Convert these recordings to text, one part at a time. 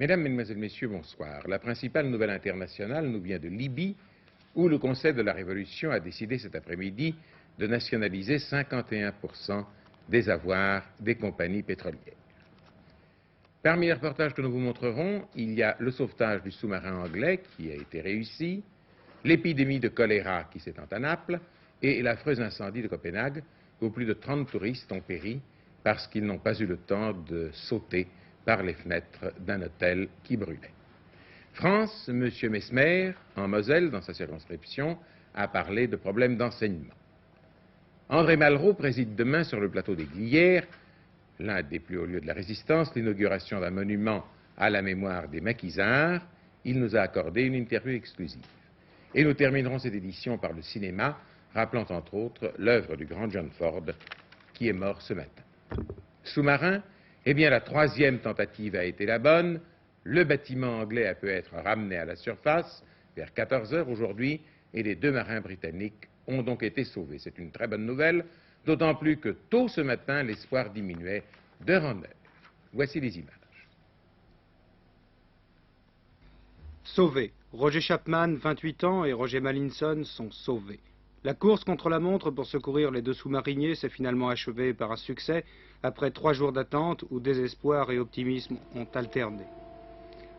Mesdames, Mesdemoiselles, Messieurs, bonsoir. La principale nouvelle internationale nous vient de Libye, où le Conseil de la Révolution a décidé cet après-midi de nationaliser 51% des avoirs des compagnies pétrolières. Parmi les reportages que nous vous montrerons, il y a le sauvetage du sous-marin anglais qui a été réussi, l'épidémie de choléra qui s'étend à Naples et l'affreux incendie de Copenhague où plus de 30 touristes ont péri parce qu'ils n'ont pas eu le temps de sauter par les fenêtres d'un hôtel qui brûlait. France, M. Mesmer, en Moselle, dans sa circonscription, a parlé de problèmes d'enseignement. André Malraux préside demain sur le plateau des Glières, l'un des plus hauts lieux de la résistance, l'inauguration d'un monument à la mémoire des maquisards. Il nous a accordé une interview exclusive. Et nous terminerons cette édition par le cinéma, rappelant entre autres l'œuvre du grand John Ford, qui est mort ce matin. Sous-marin, eh bien la troisième tentative a été la bonne. Le bâtiment anglais a pu être ramené à la surface vers 14 heures aujourd'hui et les deux marins britanniques ont donc été sauvés. C'est une très bonne nouvelle, d'autant plus que tôt ce matin, l'espoir diminuait d'heure en heure. Voici les images. Sauvés. Roger Chapman, 28 ans, et Roger Mallinson sont sauvés. La course contre la montre pour secourir les deux sous-mariniers s'est finalement achevée par un succès après 3 jours d'attente où désespoir et optimisme ont alterné.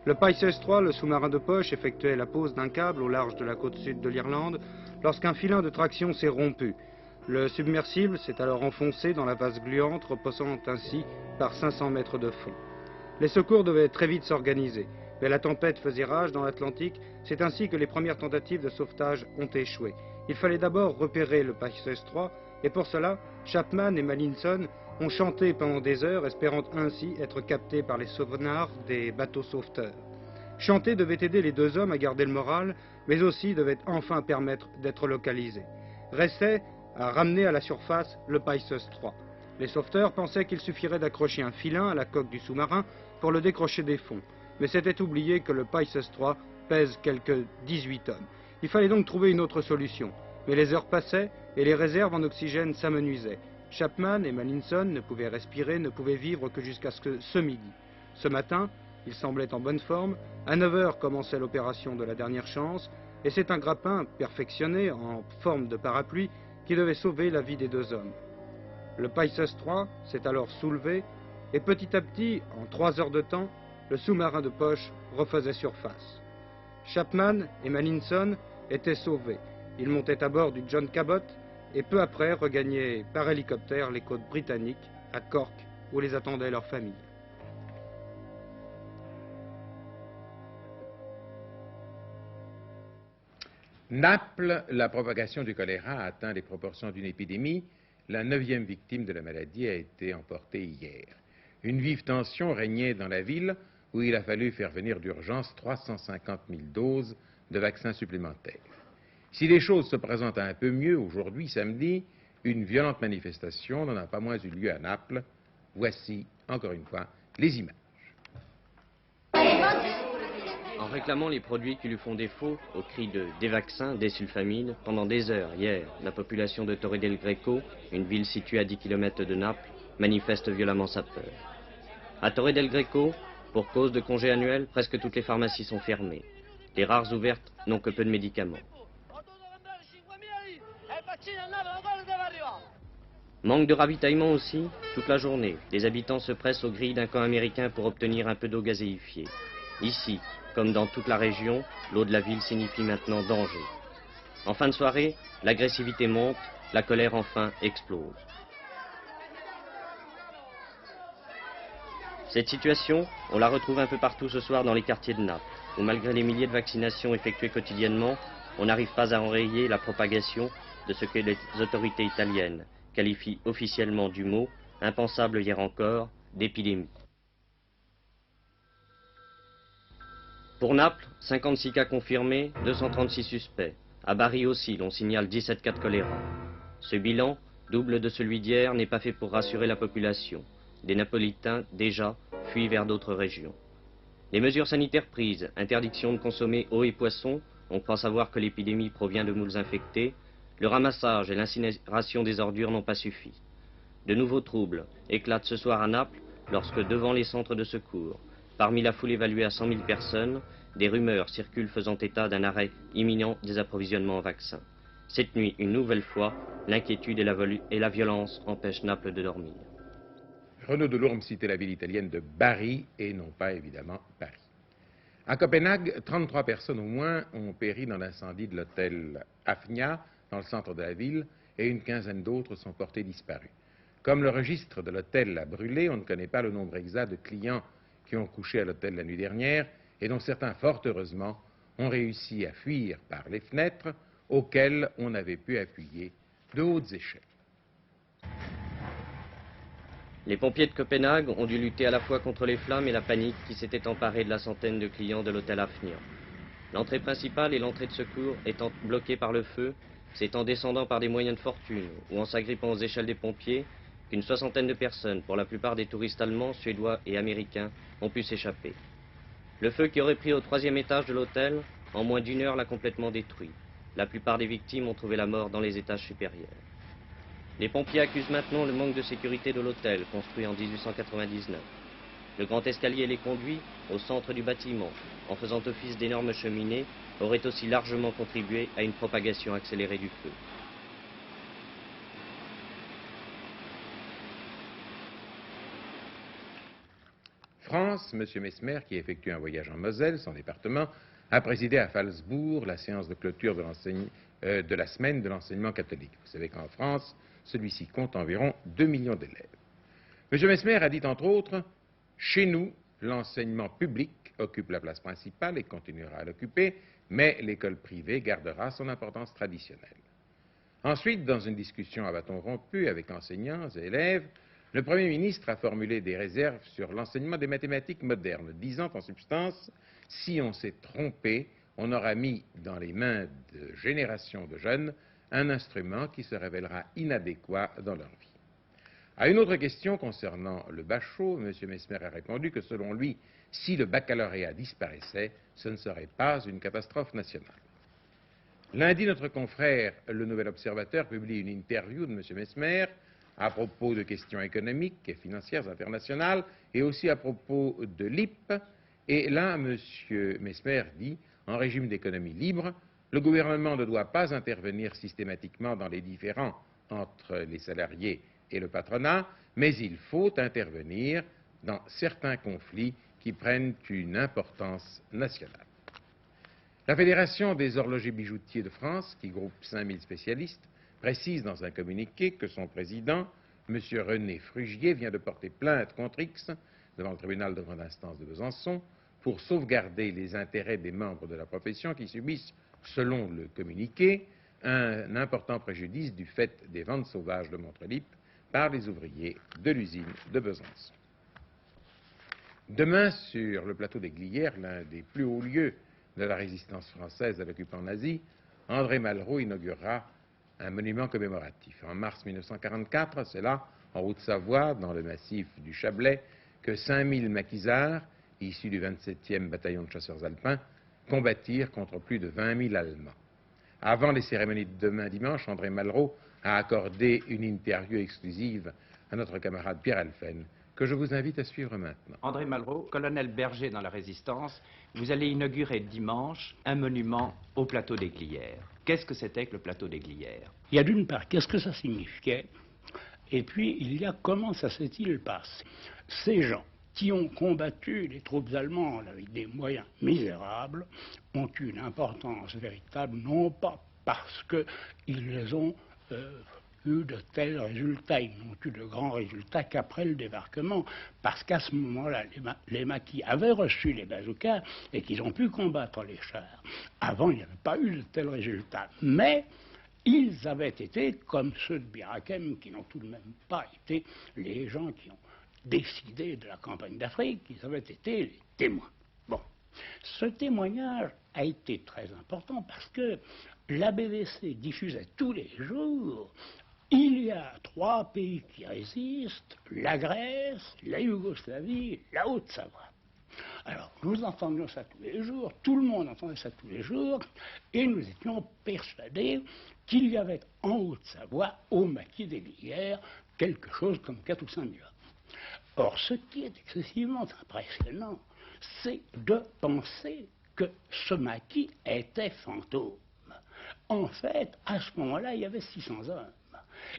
Le Pisces 3, le sous-marin de poche, effectuait la pose d'un câble au large de la côte sud de l'Irlande lorsqu'un filin de traction s'est rompu. Le submersible s'est alors enfoncé dans la vase gluante, reposant ainsi par 500 mètres de fond. Les secours devaient très vite s'organiser, mais la tempête faisait rage dans l'Atlantique. C'est ainsi que les premières tentatives de sauvetage ont échoué. Il fallait d'abord repérer le Pisces 3, et pour cela, Chapman et Mallinson ont chanté pendant des heures, espérant ainsi être captés par les sonars des bateaux sauveteurs. Chanter devait aider les deux hommes à garder le moral, mais aussi devait enfin permettre d'être localisés. Restait à ramener à la surface le Pisces 3. Les sauveteurs pensaient qu'il suffirait d'accrocher un filin à la coque du sous-marin pour le décrocher des fonds. Mais c'était oublier que le Pisces 3 pèse quelques 18 tonnes. Il fallait donc trouver une autre solution. Mais les heures passaient et les réserves en oxygène s'amenuisaient. Chapman et Mallinson ne pouvaient respirer, ne pouvaient vivre que jusqu'à ce midi. Ce matin, ils semblaient en bonne forme. À 9 heures commençait l'opération de la dernière chance, et c'est un grappin perfectionné en forme de parapluie qui devait sauver la vie des deux hommes. Le Pisces 3 s'est alors soulevé, et petit à petit, en 3 heures de temps, le sous-marin de poche refaisait surface. Chapman et Mallinson étaient sauvés. Ils montaient à bord du John Cabot et peu après regagnaient par hélicoptère les côtes britanniques à Cork où les attendait leur famille. Naples, la propagation du choléra a atteint les proportions d'une épidémie. La 9e victime de la maladie a été emportée hier. Une vive tension régnait dans la ville où il a fallu faire venir d'urgence 350 000 doses de vaccins supplémentaires. Si les choses se présentent un peu mieux aujourd'hui, samedi, une violente manifestation n'en a pas moins eu lieu à Naples. Voici, encore une fois, les images. En réclamant les produits qui lui font défaut, au cri de « des vaccins, des sulfamines », pendant des heures, hier, la population de Torre del Greco, une ville située à 10 km de Naples, manifeste violemment sa peur. À Torre del Greco, pour cause de congé annuel, presque toutes les pharmacies sont fermées. Les rares ouvertes n'ont que peu de médicaments. Manque de ravitaillement aussi, toute la journée. Les habitants se pressent aux grilles d'un camp américain pour obtenir un peu d'eau gazéifiée. Ici, comme dans toute la région, l'eau de la ville signifie maintenant danger. En fin de soirée, l'agressivité monte, la colère enfin explose. Cette situation, on la retrouve un peu partout ce soir dans les quartiers de Naples, où malgré les milliers de vaccinations effectuées quotidiennement, on n'arrive pas à enrayer la propagation de ce que les autorités italiennes qualifient officiellement du mot, impensable hier encore, d'épidémie. Pour Naples, 56 cas confirmés, 236 suspects. À Bari aussi, l'on signale 17 cas de choléra. Ce bilan, double de celui d'hier, n'est pas fait pour rassurer la population. Des Napolitains, déjà, fuient vers d'autres régions. Les mesures sanitaires prises, interdiction de consommer eau et poissons, on croit savoir que l'épidémie provient de moules infectés, le ramassage et l'incinération des ordures n'ont pas suffi. De nouveaux troubles éclatent ce soir à Naples lorsque, devant les centres de secours, Parmi la foule évaluée à 100 000 personnes, des rumeurs circulent faisant état d'un arrêt imminent des approvisionnements en vaccins. Cette nuit, une nouvelle fois, l'inquiétude et la violence empêchent Naples de dormir. Renaud Delorme citait la ville italienne de Bari et non pas évidemment Paris. À Copenhague, 33 personnes au moins ont péri dans l'incendie de l'hôtel Hafnia, dans le centre de la ville, et une quinzaine d'autres sont portées disparues. Comme le registre de l'hôtel a brûlé, on ne connaît pas le nombre exact de clients qui ont couché à l'hôtel la nuit dernière et dont certains, fort heureusement, ont réussi à fuir par les fenêtres auxquelles on avait pu appuyer de hautes échelles. Les pompiers de Copenhague ont dû lutter à la fois contre les flammes et la panique qui s'était emparée de la centaine de clients de l'hôtel Hafnia. L'entrée principale et l'entrée de secours étant bloquées par le feu, c'est en descendant par des moyens de fortune ou en s'agrippant aux échelles des pompiers qu'une soixantaine de personnes, pour la plupart des touristes allemands, suédois et américains, ont pu s'échapper. Le feu qui aurait pris au 3e étage de l'hôtel, en moins d'une heure, l'a complètement détruit. La plupart des victimes ont trouvé la mort dans les étages supérieurs. Les pompiers accusent maintenant le manque de sécurité de l'hôtel, construit en 1899. Le grand escalier et les conduits, au centre du bâtiment, en faisant office d'énormes cheminées, auraient aussi largement contribué à une propagation accélérée du feu. France, M. Mesmer, qui effectue un voyage en Moselle, son département, a présidé à Phalsbourg la séance de clôture de la semaine de l'enseignement catholique. Vous savez qu'en France, celui-ci compte environ 2 millions d'élèves. M. Mesmer a dit entre autres « Chez nous, l'enseignement public occupe la place principale et continuera à l'occuper, mais l'école privée gardera son importance traditionnelle. » Ensuite, dans une discussion à bâton rompu avec enseignants et élèves, le Premier ministre a formulé des réserves sur l'enseignement des mathématiques modernes, disant en substance « Si on s'est trompé, on aura mis dans les mains de générations de jeunes un instrument qui se révélera inadéquat dans leur vie. » À une autre question concernant le bachot, M. Mesmer a répondu que selon lui, si le baccalauréat disparaissait, ce ne serait pas une catastrophe nationale. Lundi, notre confrère, le Nouvel Observateur, publie une interview de M. Mesmer à propos de questions économiques et financières internationales et aussi à propos de l'IP. Et là, M. Mesmer dit, en régime d'économie libre, le gouvernement ne doit pas intervenir systématiquement dans les différends entre les salariés et le patronat, mais il faut intervenir dans certains conflits qui prennent une importance nationale. La Fédération des horlogers bijoutiers de France, qui groupe 5000 spécialistes, précise dans un communiqué que son président, M. René Frugier, vient de porter plainte contre X devant le tribunal de grande instance de Besançon pour sauvegarder les intérêts des membres de la profession qui subissent, selon le communiqué, un important préjudice du fait des ventes sauvages de montres-lip par les ouvriers de l'usine de Besançon. Demain, sur le plateau des Glières, l'un des plus hauts lieux de la résistance française à l'occupant nazi, André Malraux inaugurera un monument commémoratif. En mars 1944, c'est là, en Haute-Savoie, dans le massif du Chablais, que 5000 maquisards, issus du 27e bataillon de chasseurs alpins, combattirent contre plus de 20 000 Allemands. Avant les cérémonies de demain dimanche, André Malraux a accordé une interview exclusive à notre camarade Pierre Alphen, que je vous invite à suivre maintenant. André Malraux, colonel Berger dans la Résistance, vous allez inaugurer dimanche un monument au plateau des Glières. Qu'est-ce que c'était que le plateau des Glières? Il y a d'une part, qu'est-ce que ça signifiait? Et puis, il y a comment ça s'est-il passé? Ces gens qui ont combattu les troupes allemandes avec des moyens misérables ont eu une importance véritable, non pas parce qu'ils ont eu de tels résultats, ils n'ont eu de grands résultats qu'après le débarquement, parce qu'à ce moment-là, les maquis avaient reçu les bazookas et qu'ils ont pu combattre les chars. Avant, il n'y avait pas eu de tels résultats, mais ils avaient été, comme ceux de Bir Hakeim, qui n'ont tout de même pas été les gens qui ont décidé de la campagne d'Afrique, ils avaient été les témoins. Bon, ce témoignage a été très important parce que la BBC diffusait tous les jours: il y a 3 pays qui résistent, la Grèce, la Yougoslavie, la Haute-Savoie. Alors, nous entendions ça tous les jours, tout le monde entendait ça tous les jours, et nous étions persuadés qu'il y avait en Haute-Savoie, au maquis des Glières, quelque chose comme 4 ou 5 000 hommes. Or, ce qui est excessivement impressionnant, c'est de penser que ce maquis était fantôme. En fait, à ce moment-là, il y avait 600 hommes.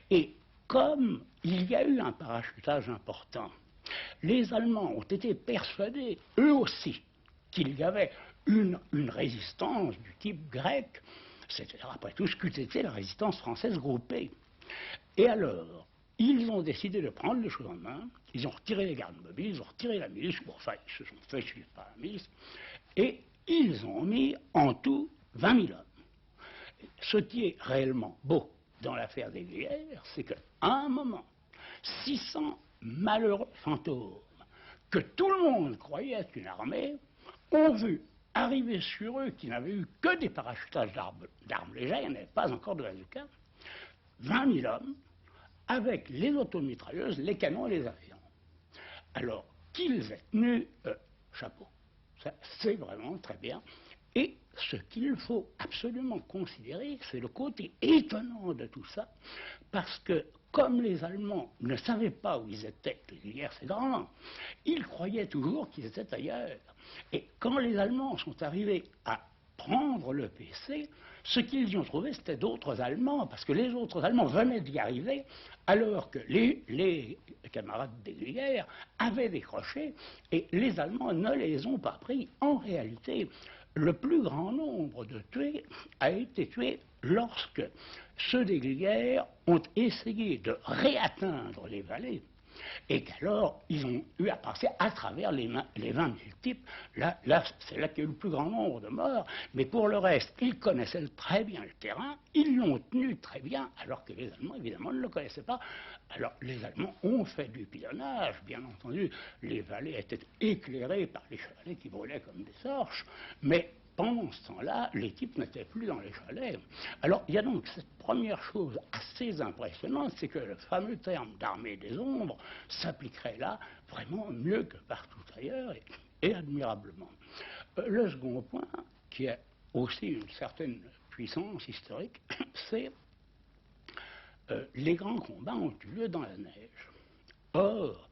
Et comme il y a eu un parachutage important, les Allemands ont été persuadés, eux aussi, qu'il y avait une résistance du type grec, c'est-à-dire après tout ce qu'eût été la résistance française groupée. Et alors, ils ont décidé de prendre les choses en main, ils ont retiré les gardes mobiles, ils ont retiré la milice, bon, enfin, ils se sont fait suivre par la milice, et ils ont mis en tout 20 000 hommes. Ce qui est réellement beau dans l'affaire des Glières, c'est qu'à un moment, 600 malheureux fantômes, que tout le monde croyait être une armée, ont vu arriver sur eux, qui n'avaient eu que des parachutages d'armes légères, il n'y en avait pas encore de bazooka, 20 000 hommes, avec les automitrailleuses, les canons et les avions. Alors, qu'ils aient tenu chapeau, ça, c'est vraiment très bien. Et ce qu'il faut absolument considérer, c'est le côté étonnant de tout ça, parce que comme les Allemands ne savaient pas où ils étaient, les Glières c'est grand, ils croyaient toujours qu'ils étaient ailleurs. Et quand les Allemands sont arrivés à prendre le PC, ce qu'ils y ont trouvé, c'était d'autres Allemands, parce que les autres Allemands venaient d'y arriver, alors que les camarades des Glières avaient décroché, et les Allemands ne les ont pas pris. En réalité, le plus grand nombre de tués a été tué lorsque ceux des Glières ont essayé de réatteindre les vallées et qu'alors ils ont eu à passer à travers les 20 000 types. Là c'est là qu'il y a eu le plus grand nombre de morts, mais pour le reste, ils connaissaient très bien le terrain, ils l'ont tenu très bien, alors que les Allemands, évidemment, ne le connaissaient pas. Alors, les Allemands ont fait du pilonnage, bien entendu, les vallées étaient éclairées par les chalets qui brûlaient comme des torches, mais pendant ce temps-là, les types n'étaient plus dans les chalets. Alors, il y a donc cette première chose assez impressionnante, c'est que le fameux terme d'armée des ombres s'appliquerait là vraiment mieux que partout ailleurs et admirablement. Le second point, qui a aussi une certaine puissance historique, c'est les grands combats ont eu lieu dans la neige. Or,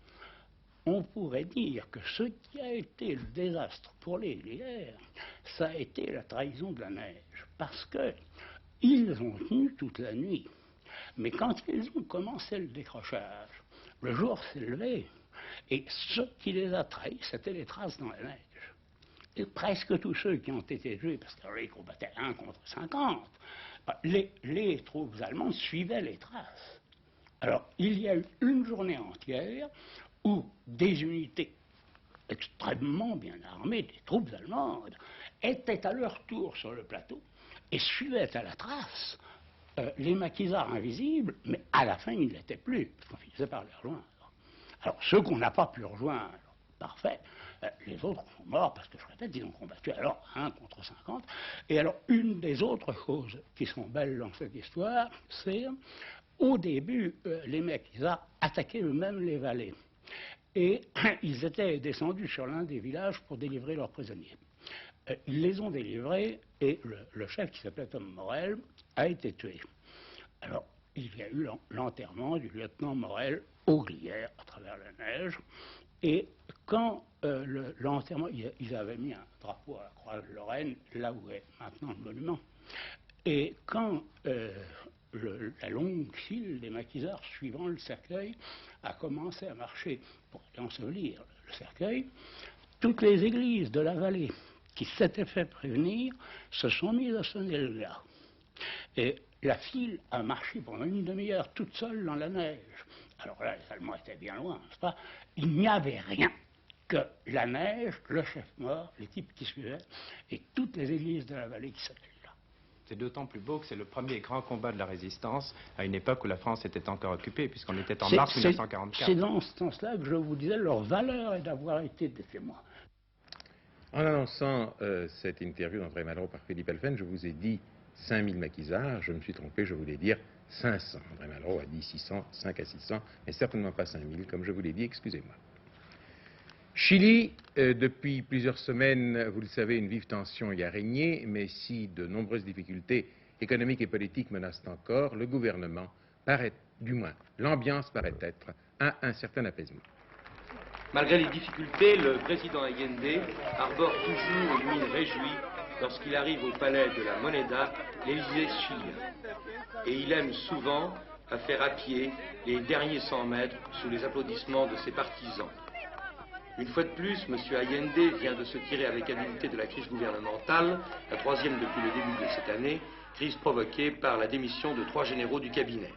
on pourrait dire que ce qui a été le désastre pour les Glières, ça a été la trahison de la neige, parce que ils ont tenu toute la nuit. Mais quand ils ont commencé le décrochage, le jour s'est levé, et ce qui les a trahis, c'était les traces dans la neige. Et presque tous ceux qui ont été tués, parce qu'ils combattaient 1 contre 50, les troupes allemandes suivaient les traces. Alors, il y a eu une journée entière où des unités extrêmement bien armées, des troupes allemandes, étaient à leur tour sur le plateau et suivaient à la trace les maquisards invisibles, mais à la fin, ils ne l'étaient plus, parce qu'on finissait par les rejoindre. Alors, ceux qu'on n'a pas pu rejoindre, parfait, les autres sont morts, parce que, je répète, ils ont combattu alors 1 contre 50. Et alors, une des autres choses qui sont belles dans cette histoire, c'est, au début, les maquisards attaquaient eux-mêmes les vallées. Et ils étaient descendus sur l'un des villages pour délivrer leurs prisonniers. Ils les ont délivrés et le chef, qui s'appelait Tom Morel, a été tué. Alors, il y a eu l'enterrement du lieutenant Morel aux Glières, à travers la neige. Et quand l'enterrement, ils avaient mis un drapeau à la croix de Lorraine, là où est maintenant le monument. Et quand la longue file des maquisards suivant le cercueil a commencé à marcher pour aller ensevelir le cercueil, toutes les églises de la vallée qui s'étaient fait prévenir se sont mises à sonner le glas. Et la file a marché pendant une demi-heure toute seule dans la neige. Alors là, les Allemands étaient bien loin, n'est-ce pas? Il n'y avait rien que la neige, le chef mort, les types qui suivaient, et toutes les églises de la vallée qui s'appellent là. C'est d'autant plus beau que c'est le premier grand combat de la résistance à une époque où la France était encore occupée, puisqu'on était en mars 1944. C'est dans ce sens-là que je vous disais, leur valeur est d'avoir été des témoins. En annonçant cette interview d'André Malraux par Philippe Elfen, je vous ai dit 5000 maquisards, je me suis trompé, je voulais dire 500. André Malraux a dit 600, 5 à 600, mais certainement pas 5000, comme je vous l'ai dit, excusez-moi. Chili, depuis plusieurs semaines, vous le savez, une vive tension y a régné, mais si de nombreuses difficultés économiques et politiques menacent encore, le gouvernement paraît, du moins l'ambiance paraît être à un certain apaisement. Malgré les difficultés, le président Allende arbore toujours une mine réjouie lorsqu'il arrive au palais de la Moneda, l'Élysée chilien. Et il aime souvent à faire à pied les derniers 100 mètres sous les applaudissements de ses partisans. Une fois de plus, M. Allende vient de se tirer avec habileté de la crise gouvernementale, la troisième depuis le début de cette année, crise provoquée par la démission de 3 généraux du cabinet.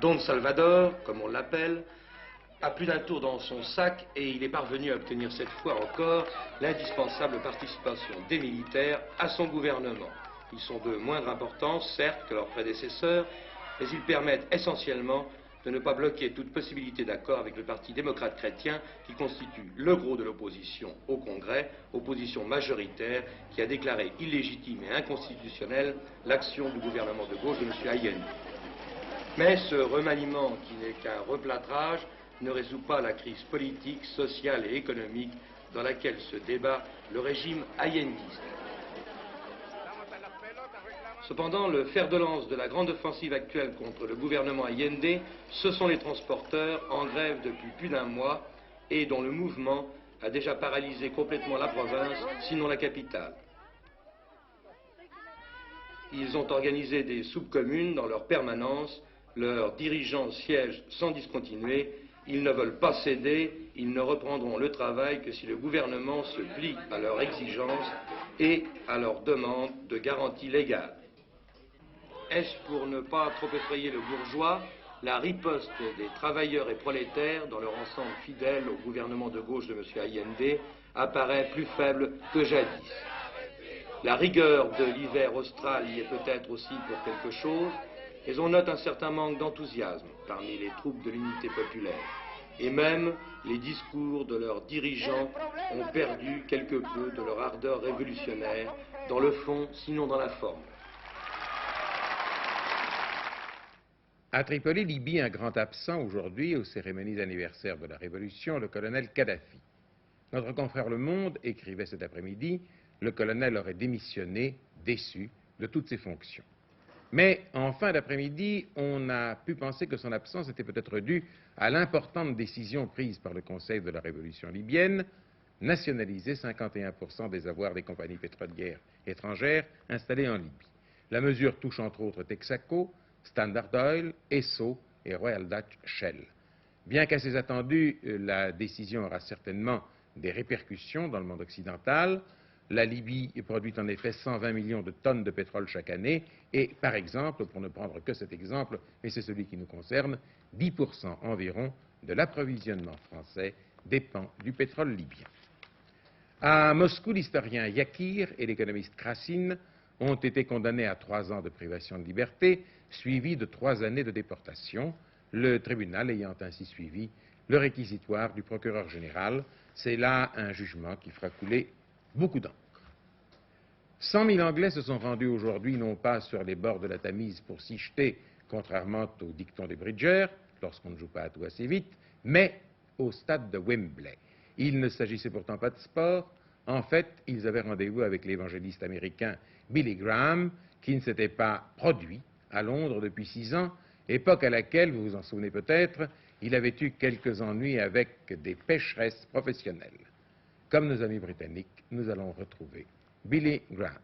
Don Salvador, comme on l'appelle, a plus d'un tour dans son sac et il est parvenu à obtenir cette fois encore l'indispensable participation des militaires à son gouvernement. Ils sont de moindre importance, certes, que leurs prédécesseurs, mais ils permettent essentiellement de ne pas bloquer toute possibilité d'accord avec le Parti démocrate chrétien qui constitue le gros de l'opposition au Congrès, opposition majoritaire qui a déclaré illégitime et inconstitutionnelle l'action du gouvernement de gauche de M. Allende. Mais ce remaniement, qui n'est qu'un replâtrage, ne résout pas la crise politique, sociale et économique dans laquelle se débat le régime allendiste. Cependant, le fer de lance de la grande offensive actuelle contre le gouvernement Allende, ce sont les transporteurs en grève depuis plus d'1 mois et dont le mouvement a déjà paralysé complètement la province, sinon la capitale. Ils ont organisé des soupes communes dans leur permanence, leurs dirigeants siègent sans discontinuer. Ils ne veulent pas céder, ils ne reprendront le travail que si le gouvernement se plie à leurs exigences et à leurs demandes de garantie légale. Est-ce pour ne pas trop effrayer le bourgeois, la riposte des travailleurs et prolétaires dans leur ensemble fidèle au gouvernement de gauche de M. Allende apparaît plus faible que jadis. La rigueur de l'hiver austral y est peut-être aussi pour quelque chose, mais on note un certain manque d'enthousiasme parmi les troupes de l'unité populaire. Et même les discours de leurs dirigeants ont perdu quelque peu de leur ardeur révolutionnaire, dans le fond, sinon dans la forme. À Tripoli, Libye, un grand absent aujourd'hui aux cérémonies anniversaires de la Révolution, le colonel Kadhafi. Notre confrère Le Monde écrivait cet après-midi, le colonel aurait démissionné, déçu de toutes ses fonctions. Mais en fin d'après-midi, on a pu penser que son absence était peut-être due à l'importante décision prise par le Conseil de la Révolution libyenne, nationaliser 51% des avoirs des compagnies pétrolières étrangères installées en Libye. La mesure touche entre autres Texaco, Standard Oil, Esso et Royal Dutch Shell. Bien qu'assez attendue, la décision aura certainement des répercussions dans le monde occidental. La Libye produit en effet 120 millions de tonnes de pétrole chaque année et, par exemple, pour ne prendre que cet exemple, mais c'est celui qui nous concerne, 10% environ de l'approvisionnement français dépend du pétrole libyen. À Moscou, l'historien Yakir et l'économiste Krasine ont été condamnés à 3 ans de privation de liberté, suivis de 3 années de déportation, le tribunal ayant ainsi suivi le réquisitoire du procureur général. C'est là un jugement qui fera couler beaucoup d'encre. 100 000 Anglais se sont rendus aujourd'hui non pas sur les bords de la Tamise pour s'y jeter, contrairement au dicton des Bridgers, lorsqu'on ne joue pas à tout assez vite, mais au stade de Wembley. Il ne s'agissait pourtant pas de sport. En fait, ils avaient rendez-vous avec l'évangéliste américain Billy Graham, qui ne s'était pas produit à Londres depuis 6 ans, époque à laquelle, vous vous en souvenez peut-être, il avait eu quelques ennuis avec des pécheresses professionnelles. Comme nos amis britanniques, nous allons retrouver Billy Graham.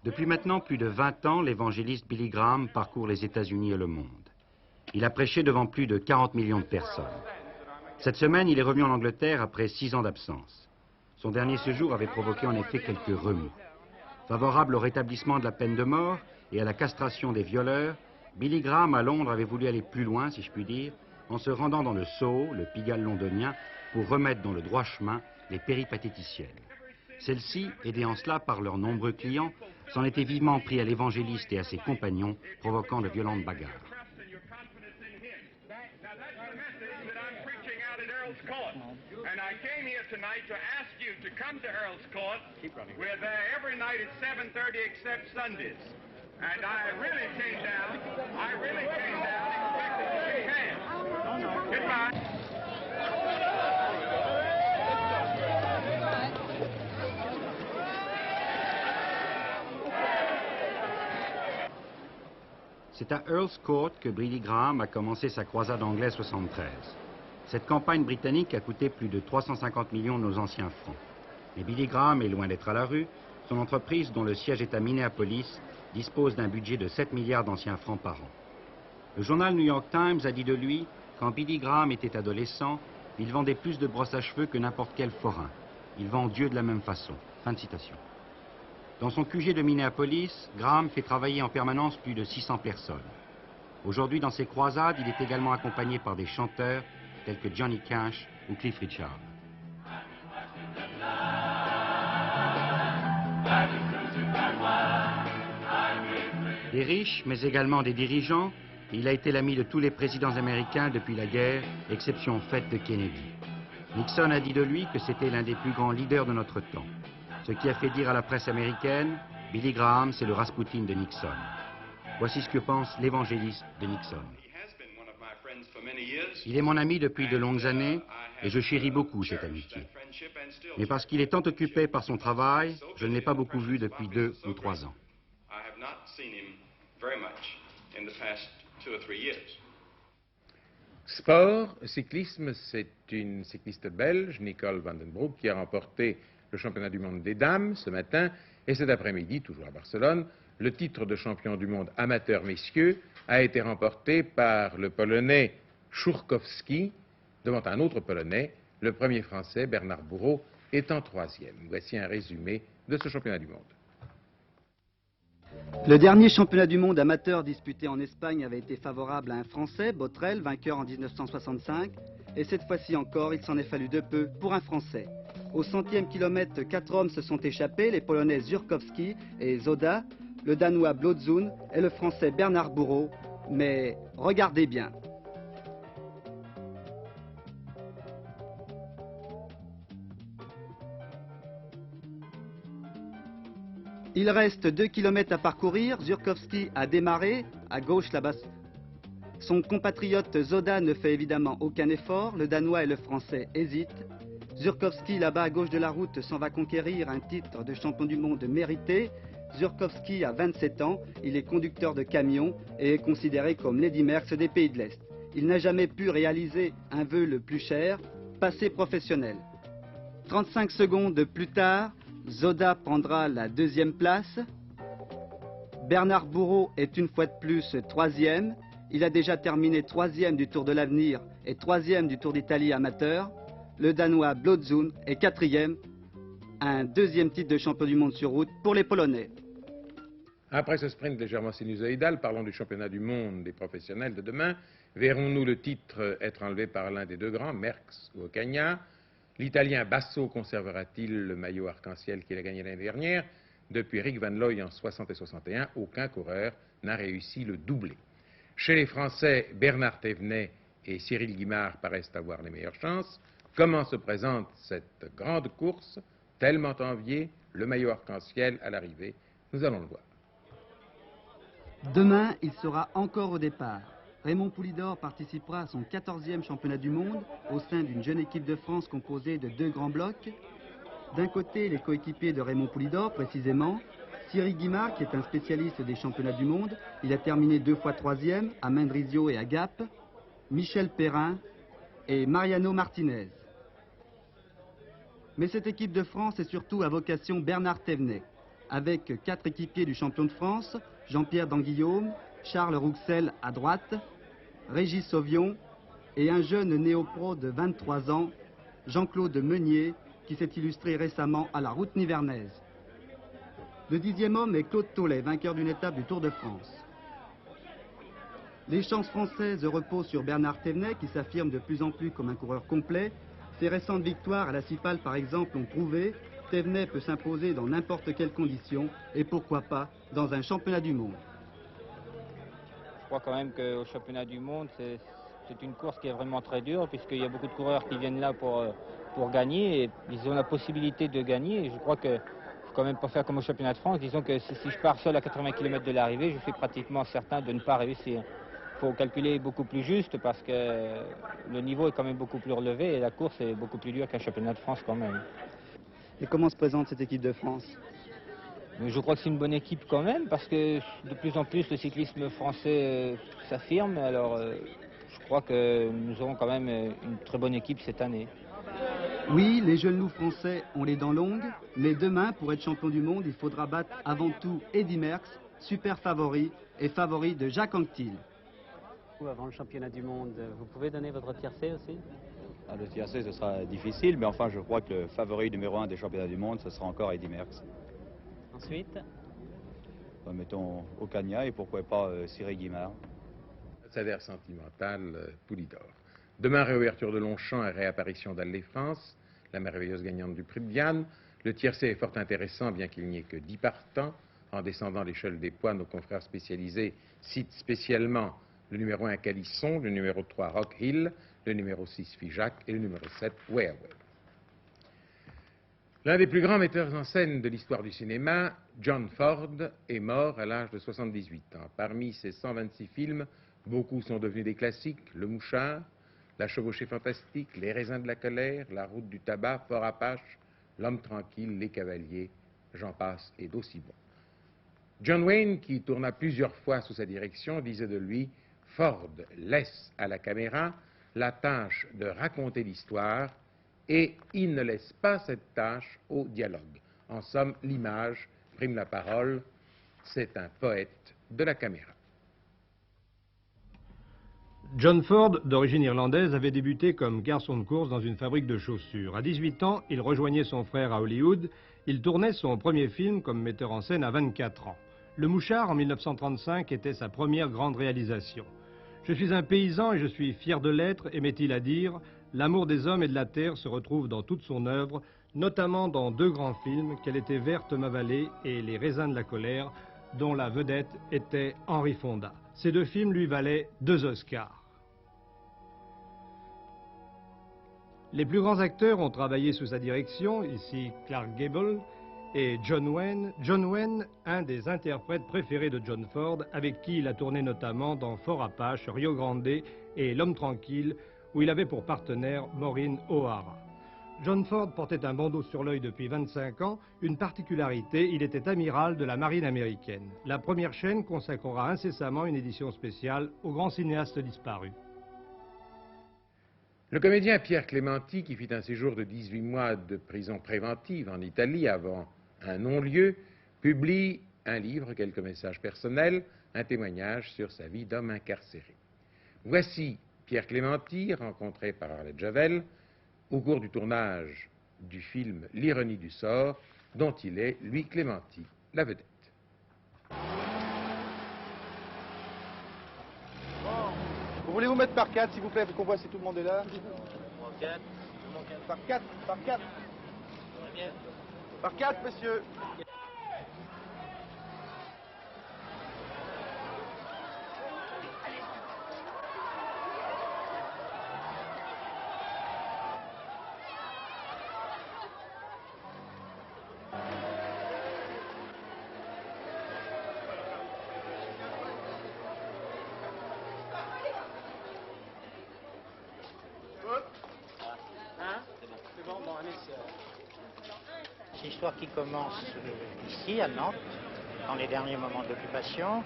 Depuis maintenant plus de 20 ans, l'évangéliste Billy Graham parcourt les États-Unis et le monde. Il a prêché devant plus de 40 millions de personnes. Cette semaine, il est revenu en Angleterre après 6 ans d'absence. Son dernier séjour avait provoqué en effet quelques remous. Favorable au rétablissement de la peine de mort et à la castration des violeurs, Billy Graham à Londres avait voulu aller plus loin, si je puis dire, en se rendant dans le Soho, le Pigalle londonien, pour remettre dans le droit chemin les péripatéticiennes. Celles-ci, aidées en cela par leurs nombreux clients, s'en étaient vivement pris à l'évangéliste et à ses compagnons, provoquant de violentes bagarres. And I came here tonight to ask you to come to Earl's Court. We're there every night at 7:30 except Sundays. And I really came down expecting to shake hands. Goodbye. C'est à Earl's Court que Billy Graham a commencé sa croisade anglaise 73. Cette campagne britannique a coûté plus de 350 millions de nos anciens francs. Mais Billy Graham est loin d'être à la rue. Son entreprise, dont le siège est à Minneapolis, dispose d'un budget de 7 milliards d'anciens francs par an. Le journal New York Times a dit de lui, quand Billy Graham était adolescent, il vendait plus de brosses à cheveux que n'importe quel forain. Il vend Dieu de la même façon. Fin de citation. Dans son QG de Minneapolis, Graham fait travailler en permanence plus de 600 personnes. Aujourd'hui, dans ses croisades, il est également accompagné par des chanteurs tels que Johnny Cash ou Cliff Richard. Des riches, mais également des dirigeants, il a été l'ami de tous les présidents américains depuis la guerre, exception faite de Kennedy. Nixon a dit de lui que c'était l'un des plus grands leaders de notre temps. Ce qui a fait dire à la presse américaine, Billy Graham, c'est le Rasputin de Nixon. Voici ce que pense l'évangéliste de Nixon. Il est mon ami depuis de longues années et je chéris beaucoup cette amitié. Mais parce qu'il est tant occupé par son travail, je ne l'ai pas beaucoup vu depuis 2 ou 3 ans. Sport, cyclisme, c'est une cycliste belge, Nicole van den Broek, qui a remporté le championnat du monde des dames ce matin et cet après-midi, toujours à Barcelone, le titre de champion du monde amateur messieurs a été remporté par le Polonais Szurkowski devant un autre Polonais, le premier Français Bernard Bourreau étant 3e. Voici un résumé de ce championnat du monde. Le dernier championnat du monde amateur disputé en Espagne avait été favorable à un Français, Botrel, vainqueur en 1965. Et cette fois-ci encore, il s'en est fallu de peu pour un Français. Au 100e kilomètre, 4 hommes se sont échappés, les Polonais Szurkowski et Zoda, le Danois Blodzun et le Français Bernard Bourreau. Mais regardez bien. Il reste 2 km à parcourir. Szurkowski a démarré, à gauche là-bas. Son compatriote Zoda ne fait évidemment aucun effort. Le Danois et le Français hésitent. Szurkowski, là-bas à gauche de la route, s'en va conquérir un titre de champion du monde mérité. Szurkowski a 27 ans, il est conducteur de camion et est considéré comme l'Eddy Merckx des pays de l'Est. Il n'a jamais pu réaliser un vœu le plus cher, passer professionnel. 35 secondes plus tard, Zoda prendra la 2e place. Bernard Bourreau est une fois de plus 3e. Il a déjà terminé 3e du Tour de l'Avenir et 3e du Tour d'Italie amateur. Le Danois Blodzun est 4e. Un 2e titre de champion du monde sur route pour les Polonais. Après ce sprint légèrement sinusoïdal, parlons du championnat du monde des professionnels de demain. Verrons-nous le titre être enlevé par l'un des deux grands, Merckx ou Ocaña? L'Italien Basso conservera-t-il le maillot arc-en-ciel qu'il a gagné l'année dernière? Depuis Rick Van Looy en 60 et 61, aucun coureur n'a réussi le doublé. Chez les Français, Bernard Thévenet et Cyril Guimard paraissent avoir les meilleures chances. Comment se présente cette grande course, tellement enviée, le maillot arc-en-ciel à l'arrivée? Nous allons le voir. Demain, il sera encore au départ. Raymond Poulidor participera à son 14e championnat du monde au sein d'une jeune équipe de France composée de 2 grands blocs. D'un côté, les coéquipiers de Raymond Poulidor, précisément, Cyril Guimard, qui est un spécialiste des championnats du monde. Il a terminé 2 fois 3e à Mendrisio et à Gap. Michel Perrin et Mariano Martinez. Mais cette équipe de France est surtout à vocation Bernard Thévenet, avec 4 équipiers du champion de France, Jean-Pierre Danguillaume, Charles Rouxel à droite, Régis Sauvion et un jeune néo-pro de 23 ans, Jean-Claude Meunier, qui s'est illustré récemment à la route nivernaise. Le 10e homme est Claude Tollet, vainqueur d'une étape du Tour de France. Les chances françaises reposent sur Bernard Thévenet, qui s'affirme de plus en plus comme un coureur complet. Ses récentes victoires à la Cipale, par exemple, ont prouvé que Thévenet peut s'imposer dans n'importe quelle condition et pourquoi pas dans un championnat du monde. Je crois quand même qu'au championnat du monde, c'est une course qui est vraiment très dure, puisqu'il y a beaucoup de coureurs qui viennent là pour gagner, et ils ont la possibilité de gagner. Et je crois que faut quand même pas faire comme au championnat de France. Disons que si je pars seul à 80 km de l'arrivée, je suis pratiquement certain de ne pas réussir. Il faut calculer beaucoup plus juste, parce que le niveau est quand même beaucoup plus relevé, et la course est beaucoup plus dure qu'un championnat de France quand même. Et comment se présente cette équipe de France? Mais je crois que c'est une bonne équipe quand même, parce que de plus en plus le cyclisme français s'affirme. Alors je crois que nous aurons quand même une très bonne équipe cette année. Oui, les jeunes loups français ont les dents longues, mais demain, pour être champion du monde, il faudra battre avant tout Eddy Merckx, super favori et favori de Jacques Anquetil. Avant le championnat du monde, vous pouvez donner votre tiercé aussi? Le tiercé, ce sera difficile, mais enfin, je crois que le favori numéro 1 des championnats du monde, ce sera encore Eddy Merckx. Ensuite, mettons Ocaña et pourquoi pas Cyril Guimard. S'adhère sentimental, Poulidor. Demain, réouverture de Longchamp et réapparition d'Al-Défense, la merveilleuse gagnante du prix de Vienne. Le tiercé est fort intéressant, bien qu'il n'y ait que 10 partants. En descendant l'échelle des poids, nos confrères spécialisés citent spécialement le numéro 1 Calisson, le numéro 3 Rock Hill, le numéro 6 Figeac et le numéro 7 Wearwell. L'un des plus grands metteurs en scène de l'histoire du cinéma, John Ford, est mort à l'âge de 78 ans. Parmi ses 126 films, beaucoup sont devenus des classiques: Le Mouchard, La Chevauchée fantastique, Les raisins de la colère, La route du tabac, Fort Apache, L'homme tranquille, Les cavaliers, j'en passe et d'aussi bon. John Wayne, qui tourna plusieurs fois sous sa direction, disait de lui: Ford laisse à la caméra la tâche de raconter l'histoire et il ne laisse pas cette tâche au dialogue. En somme, l'image prime la parole. C'est un poète de la caméra. John Ford, d'origine irlandaise, avait débuté comme garçon de course dans une fabrique de chaussures. À 18 ans, il rejoignait son frère à Hollywood. Il tournait son premier film comme metteur en scène à 24 ans. Le Mouchard, en 1935, était sa première grande réalisation. Je suis un paysan et je suis fier de l'être, aimait-il à dire. L'amour des hommes et de la terre se retrouve dans toute son œuvre, notamment dans deux grands films, Qu'elle était verte ma vallée et Les raisins de la colère, dont la vedette était Henry Fonda. Ces deux films lui valaient 2 Oscars. Les plus grands acteurs ont travaillé sous sa direction, ici Clark Gable et John Wayne. John Wayne, un des interprètes préférés de John Ford, avec qui il a tourné notamment dans Fort Apache, Rio Grande et L'homme tranquille, où il avait pour partenaire Maureen O'Hara. John Ford portait un bandeau sur l'œil depuis 25 ans. Une particularité, il était amiral de la marine américaine. La première chaîne consacrera incessamment une édition spéciale aux grands cinéastes disparus. Le comédien Pierre Clémenti, qui fit un séjour de 18 mois de prison préventive en Italie avant un non-lieu, publie un livre, quelques messages personnels, un témoignage sur sa vie d'homme incarcéré. Voici Pierre Clémenti, rencontré par Arlette Javel, au cours du tournage du film L'ironie du sort, dont il est, lui Clémenti, la vedette. Vous voulez vous mettre par 4, s'il vous plaît, qu'on voit si tout le monde est là? Par 4, par 4. Par 4, monsieur. C'est une histoire qui commence ici, à Nantes, dans les derniers moments de l'occupation.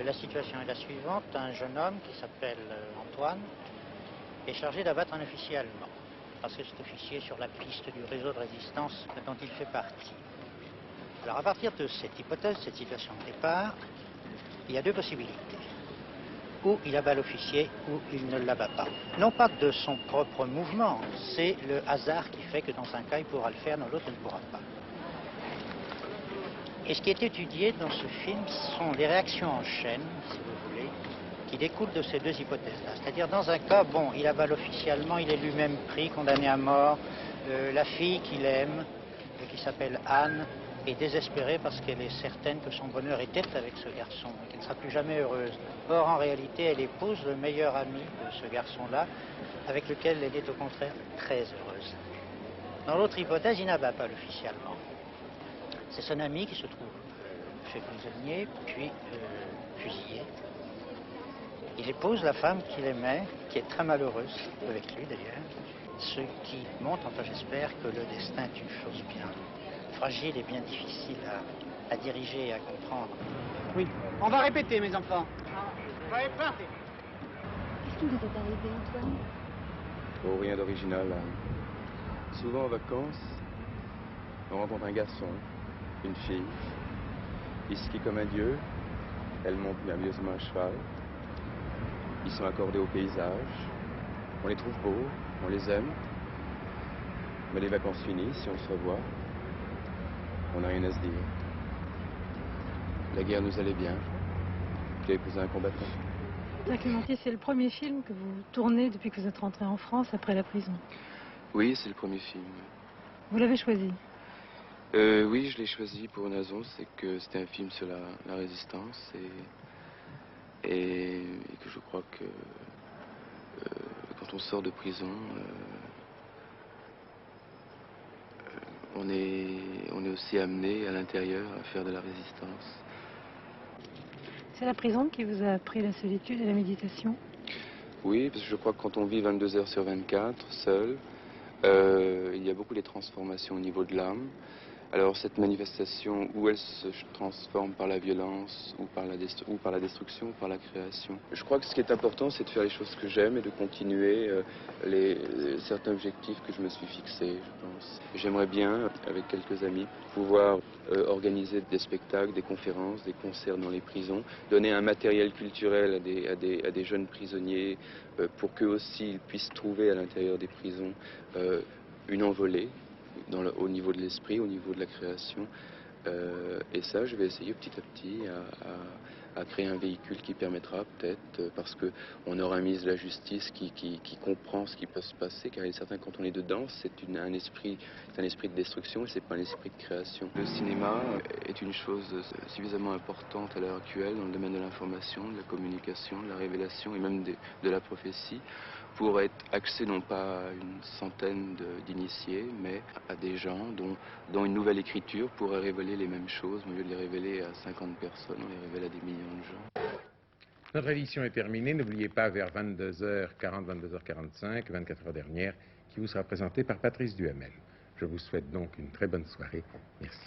La situation est la suivante. Un jeune homme qui s'appelle Antoine est chargé d'abattre un officier allemand, parce que cet officier est sur la piste du réseau de résistance dont il fait partie. Alors à partir de cette hypothèse, cette situation de départ, il y a deux possibilités. Ou il abat l'officier, ou il ne l'abat pas. Non pas de son propre mouvement, c'est le hasard qui fait que dans un cas il pourra le faire, dans l'autre il ne pourra pas. Et ce qui est étudié dans ce film sont les réactions en chaîne, si vous voulez, qui découlent de ces deux hypothèses-là. C'est-à-dire dans un cas, bon, il abat l'officier allemand, il est lui-même pris, condamné à mort, la fille qu'il aime, qui s'appelle Anne, est désespérée parce qu'elle est certaine que son bonheur était avec ce garçon, et qu'elle ne sera plus jamais heureuse. Or, en réalité, elle épouse le meilleur ami de ce garçon-là, avec lequel elle est au contraire très heureuse. Dans l'autre hypothèse, il n'abat pas l'officier allemand. C'est son ami qui se trouve fait prisonnier, puis fusillé. Il épouse la femme qu'il aimait, qui est très malheureuse, avec lui d'ailleurs, ce qui montre, enfin j'espère, que le destin est une chose bien. fragile et bien difficile à diriger et à comprendre. Oui. On va répéter, mes enfants. Qu'est-ce qui vous est arrivé, Antoine? Oh, rien d'original. Souvent en vacances, on rencontre un garçon, une fille. Il skie comme un dieu, elle monte merveilleusement à cheval. Ils sont accordés au paysage. On les trouve beaux, on les aime. Mais les vacances finissent, si on se revoit, on n'a rien à se dire. La guerre nous allait bien. J'ai épousé un combattant. Jacques Lémentier, c'est le premier film que vous tournez depuis que vous êtes rentré en France après la prison. Oui, c'est le premier film. Vous l'avez choisi? Oui, je l'ai choisi pour une raison, c'est que c'était un film sur la résistance et que je crois que quand on sort de prison, on est aussi amené à l'intérieur à faire de la résistance. C'est la prison qui vous a appris la solitude et la méditation? Oui, parce que je crois que quand on vit 22 heures sur 24, seul, il y a beaucoup de transformations au niveau de l'âme. Alors cette manifestation, où elle se transforme par la violence, ou par la destruction, ou par la création. Je crois que ce qui est important, c'est de faire les choses que j'aime et de continuer certains objectifs que je me suis fixés, je pense. J'aimerais bien, avec quelques amis, pouvoir organiser des spectacles, des conférences, des concerts dans les prisons, donner un matériel culturel à des jeunes prisonniers pour qu'eux aussi ils puissent trouver à l'intérieur des prisons une envolée. Au niveau de l'esprit, au niveau de la création. Et ça, je vais essayer petit à petit à créer un véhicule qui permettra peut-être, parce qu'on aura un ministre de la Justice qui comprend ce qui peut se passer, car il est certain que quand on est dedans, c'est un esprit de destruction et c'est pas un esprit de création. Le cinéma est une chose suffisamment importante à l'heure actuelle dans le domaine de l'information, de la communication, de la révélation et même de la prophétie, pour être axé non pas à une centaine d'initiés, mais à des gens dont une nouvelle écriture pourrait révéler les mêmes choses. Au lieu de les révéler à 50 personnes, on les révèle à des millions de gens. Notre édition est terminée. N'oubliez pas, vers 22h40, 22h45, 24 heures dernière, qui vous sera présentée par Patrice Duhamel. Je vous souhaite donc une très bonne soirée. Merci.